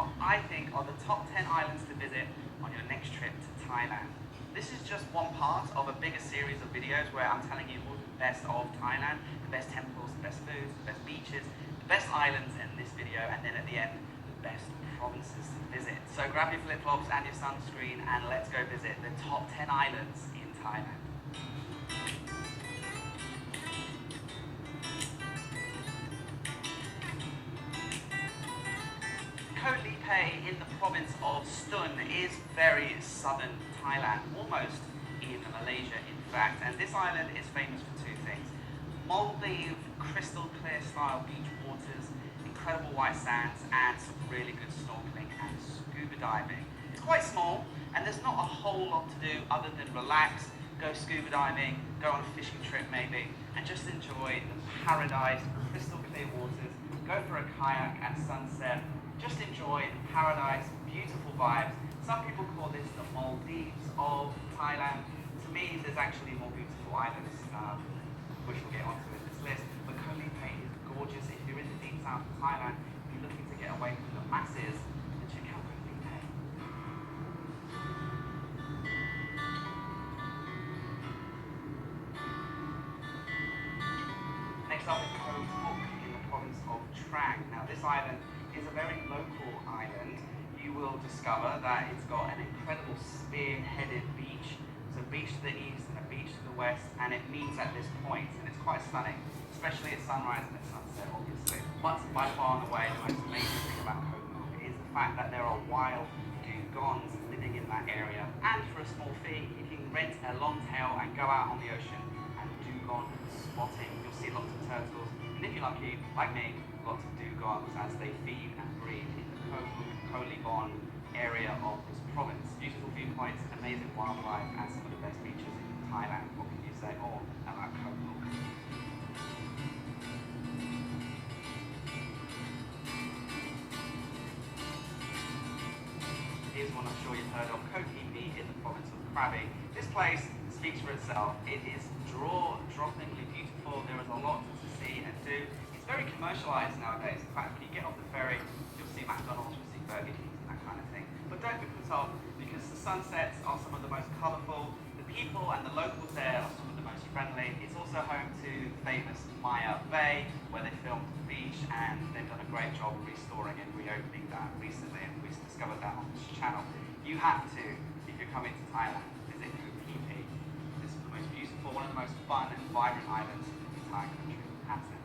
what I think are the top 10 islands to visit on your next trip to Thailand. This is just one part of a bigger series of videos where I'm telling you all the best of Thailand, the best temples, the best foods, the best beaches, the best islands in this video, and then at the end, the best provinces to visit. So grab your flip-flops and your sunscreen and let's go visit the top 10 islands in Thailand. Koh Lipe in the province of Stun is very southern Thailand, almost in Malaysia in fact, and this island is famous for two things. Maldive crystal clear style beach waters, incredible white sands, and some really good snorkeling and scuba diving. It's quite small and there's not a whole lot to do other than relax, go scuba diving, go on a fishing trip maybe, and just enjoy the paradise, crystal clear waters, go for a kayak at sunset. Just enjoy the paradise, beautiful vibes. Some people call this the Maldives of Thailand. To me, there's actually more beautiful islands, which we'll get onto in this list. But Koh Lipe is gorgeous. If you're in the deep south of Thailand, if you're looking to get away from the masses, then check out Koh Lipe. Next up is Koh Tok in the province of Trang. Now, this island is a very local island. You will discover that it's got an incredible spear-headed beach. So a beach to the east and a beach to the west, and it meets at this point, and it's quite stunning, especially at sunrise and at sunset, obviously. But by far and away, the most amazing thing about Koh Tok is the fact that there are wild dugongs living in that area. And for a small fee, you can rent a long tail and go out on the ocean and dugong spotting. You'll see lots of turtles, and if you're lucky, like me, lots of dugongs as they feed and breed in the Koh Lipe area of this province. Beautiful viewpoints, amazing wildlife, and some of the best beaches in Thailand. What can you say more about Koh Tok? Here's one I'm sure you've heard of, Koh Kipi in the province of Krabi. This place speaks for itself. It is jaw-droppingly beautiful. There is a lot to see and do. It's very commercialized nowadays. In fact, when you get off the ferry, you'll see McDonald's, you'll see Burger King, that kind of thing. But don't be put off, because the sunsets are some of the most colourful, the people and the locals there are some of the most friendly. It's also home to famous Maya Bay, where they filmed the beach, and they've done a great job restoring and reopening that recently, and we discovered that on this channel. You have to, if you're coming to Thailand, visit Koh Kipi. This is the most beautiful, one of the most fun and vibrant islands in the entire country. Hands down.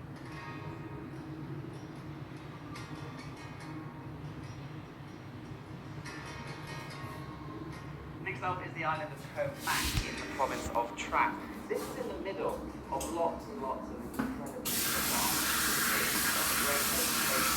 Next up is the island of Koh Mak in the province of Trang. This is in the middle of lots and lots of incredibly bizarre places. Great place to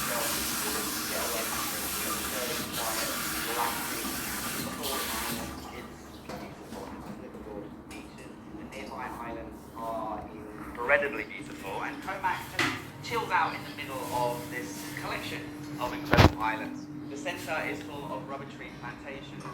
get away from things. It's very quiet, relaxing, beautiful island. It's beautiful and livable beaches. The nearby islands are incredibly beautiful, and Koh Mak just chills out in the middle of this collection of incredible islands. The centre is full of rubber tree plantations and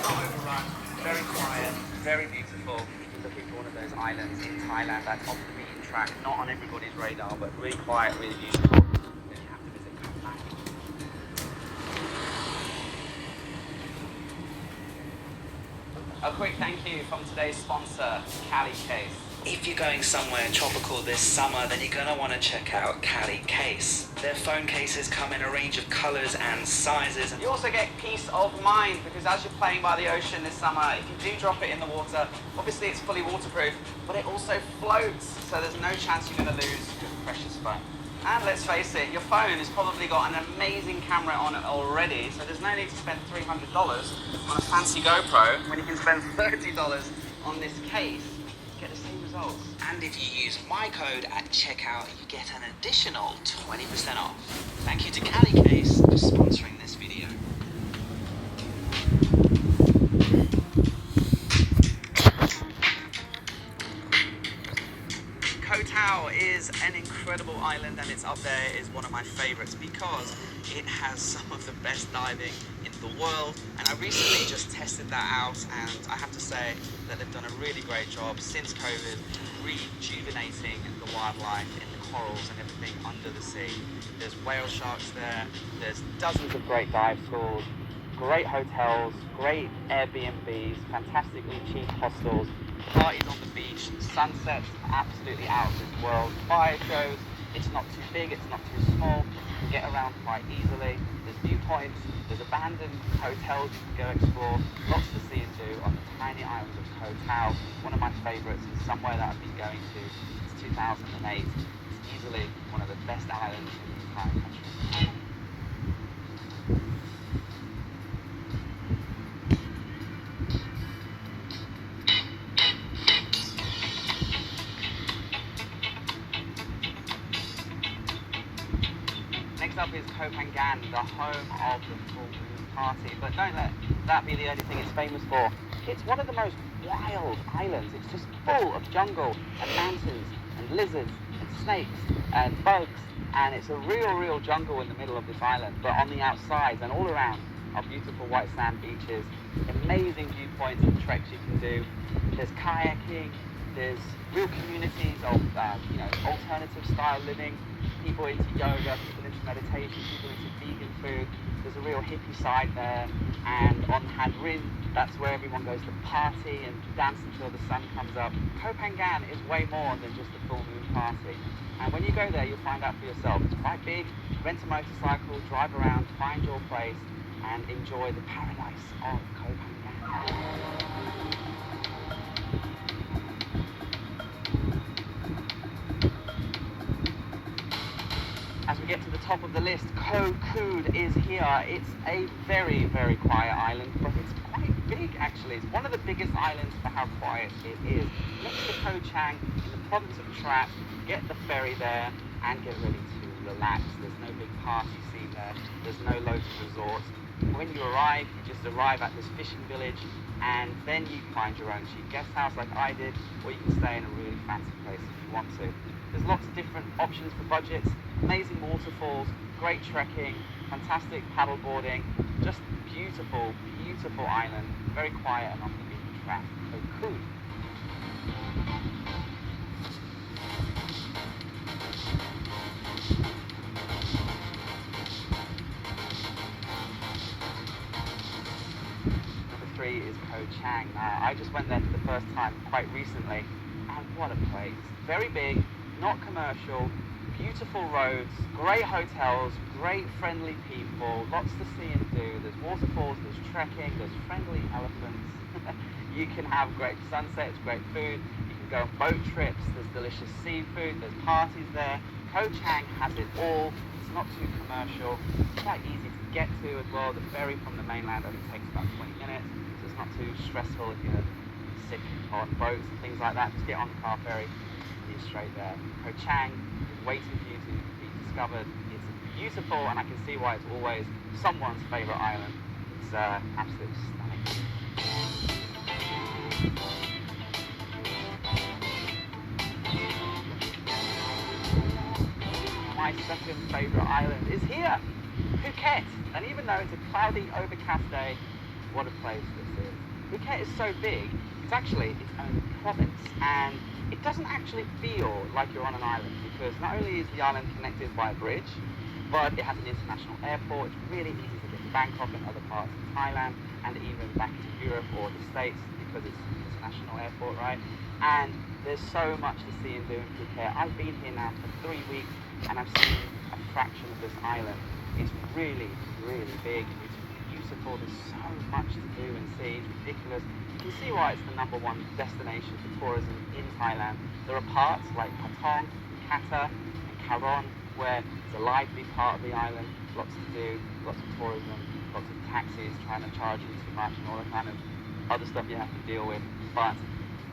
not overrun, very quiet, very beautiful. If you're looking for one of those islands in Thailand that's off the beaten track, not on everybody's radar, but really quiet, really beautiful, then you have to visit Koh Mak. A quick thank you from today's sponsor, Cali Case. If you're going somewhere tropical this summer, then you're going to want to check out Cali Case. Their phone cases come in a range of colours and sizes. You also get peace of mind, because as you're playing by the ocean this summer, if you do drop it in the water, obviously it's fully waterproof, but it also floats, so there's no chance you're going to lose your precious phone. And let's face it, your phone has probably got an amazing camera on it already, so there's no need to spend $300 on a fancy GoPro when you can spend $30 on this case to get the same results. And if you use my code at checkout, you get an additional 20% off. Thank you to Cali Case for sponsoring this video. Koh Tao is an incredible island, and it's up there is one of my favourites because it has some of the best diving in the world, and I recently just tested that out, and I have to say that they've done a really great job since COVID rejuvenating the wildlife in the corals and everything under the sea. There's whale sharks there, there's dozens of great dive schools, great hotels, great Airbnbs, fantastically cheap hostels, parties on the beach, sunsets absolutely out of this world, fire shows. It's not too big, it's not too small, you can get around quite easily. There's viewpoints, there's abandoned hotels you can go explore, lots to see and do on the tiny island of Koh Tao. One of my favourites is somewhere that I've been going to since 2008. It's easily one of the best islands in the entire country. Next up is Koh Phangan, the home of the full moon party, but don't let that be the only thing it's famous for. It's one of the most wild islands. It's just full of jungle and mountains and lizards and snakes and bugs, and it's a real jungle in the middle of this island, but on the outside and all around are beautiful white sand beaches, amazing viewpoints and treks you can do. There's kayaking, there's real communities of alternative style living, people into yoga, people into meditation, people into vegan food. There's a real hippie side there, and on Had Rin, that's where everyone goes to party and dance until the sun comes up. Koh Phangan is way more than just a full moon party, and when you go there you'll find out for yourself. It's quite big. Rent a motorcycle, drive around, find your place and enjoy the paradise of Koh Phangan. As we get to the top of the list, Koh Kood is here. It's a very quiet island, but it's quite big actually. It's one of the biggest islands for how quiet it is. Next to Koh Chang, in the province of Trat, get the ferry there and get ready to relax. There's no big party scene there. There's no loads of resorts. When you arrive, you just arrive at this fishing village, and then you find your own cheap guest house like I did, or you can stay in a really fancy place if you want to. There's lots of different options for budgets, amazing waterfalls, great trekking, fantastic paddle boarding, just beautiful island, very quiet and off the beaten track. So cool. Number 3 is Koh Chang. I just went there for the first time quite recently, and what a place. Very big, not commercial, beautiful roads, great hotels, great friendly people, lots to see and do. There's waterfalls, there's trekking, there's friendly elephants. You can have great sunsets, great food. You can go on boat trips, there's delicious seafood, there's parties there. Koh Chang has it all. It's not too commercial. It's quite easy to get to as well. The ferry from the mainland only takes about 20 minutes, so it's not too stressful if you're sick on boats and things like that. Just get on the car ferry and you're straight there. Koh Chang is waiting for you to be discovered. It's beautiful, and I can see why it's always someone's favourite island. It's absolutely stunning. My second favourite island is here, Phuket. And even though it's a cloudy, overcast day, what a place this is. Phuket is so big, it's actually its own province, and it doesn't actually feel like you're on an island, because not only is the island connected by a bridge, but it has an international airport. It's really easy to get to Bangkok and other parts of Thailand, and even back to Europe or the States, because it's an international airport, right? And there's so much to see and do in Phuket. I've been here now for 3 weeks, and I've seen a fraction of this island. It's really big. It's beautiful. There's so much to do and see. It's ridiculous. You can see why it's the #1 destination for tourism in Thailand. There are parts like Patong, Kata, and Karon where it's a lively part of the island. Lots to do, lots of tourism, lots of taxis trying to charge you too much and all the kind of other stuff you have to deal with. But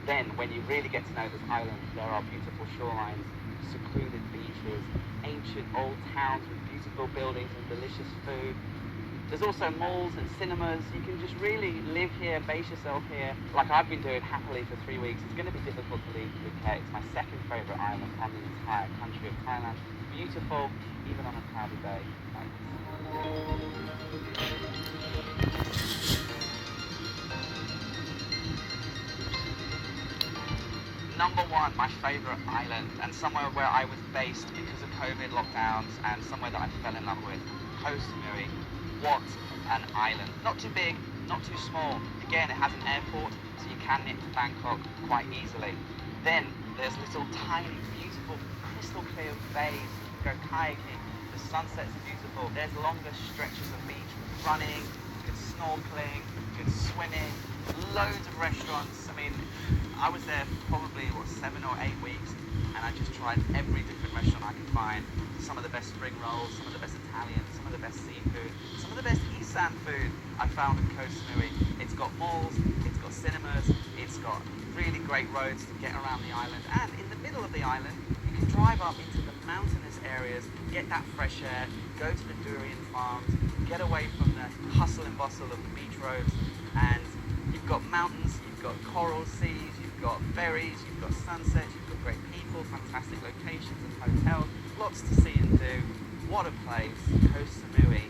then when you really get to know this island, there are beautiful shorelines, secluded beaches, ancient old towns with beautiful buildings and delicious food. There's also malls and cinemas. You can just really live here, base yourself here, like I've been doing happily for 3 weeks. It's going to be difficult to leave Phuket. It's my second favourite island on the entire country of Thailand. Beautiful, even on a cloudy day like this. number one, my favourite island, and somewhere where I was based because of COVID lockdowns, and somewhere that I fell in love with, Koh Samui. What an island. Not too big, not too small. Again, it has an airport, so you can nip to Bangkok quite easily. Then there's little tiny, beautiful, crystal clear bays. You can go kayaking, the sunsets are beautiful. There's longer stretches of beach, running, good snorkeling, good swimming, loads of restaurants. I mean, I was there for probably, 7 or 8 weeks, and I just tried every different restaurant I could find. Some of the best spring rolls, some of the best Italian, some of the best seafood, some of the best Isan food I found in Koh Samui. It's got malls, it's got cinemas, it's got really great roads to get around the island, and in the middle of the island, you can drive up into the mountainous areas, get that fresh air, go to the durian farms, get away from the hustle and bustle of the beach roads, and you've got mountains, you've got coral seas, you've got ferries, you've got sunsets, you've got great people, fantastic locations and hotels, lots to see and do. What a place. Koh Samui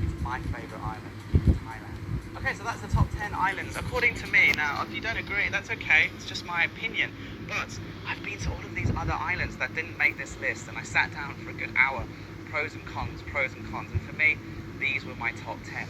is my favourite island in Thailand. Okay, so that's the top 10 islands, according to me. Now, if you don't agree, that's okay, it's just my opinion. But I've been to all of these other islands that didn't make this list, and I sat down for a good hour, pros and cons, and for me, these were my top 10.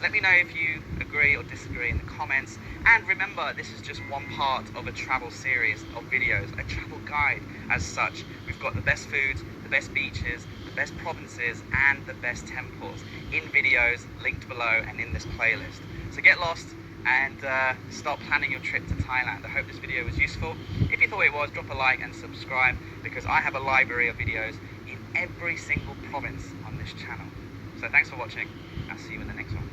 Let me know if you agree or disagree in the comments. And remember, this is just one part of a travel series of videos, a travel guide as such. We've got the best foods, the best beaches, the best provinces, and the best temples in videos linked below and in this playlist. So get lost and start planning your trip to Thailand. I hope this video was useful. If you thought it was, drop a like and subscribe, because I have a library of videos in every single province on this channel. So thanks for watching. I'll see you in the next one.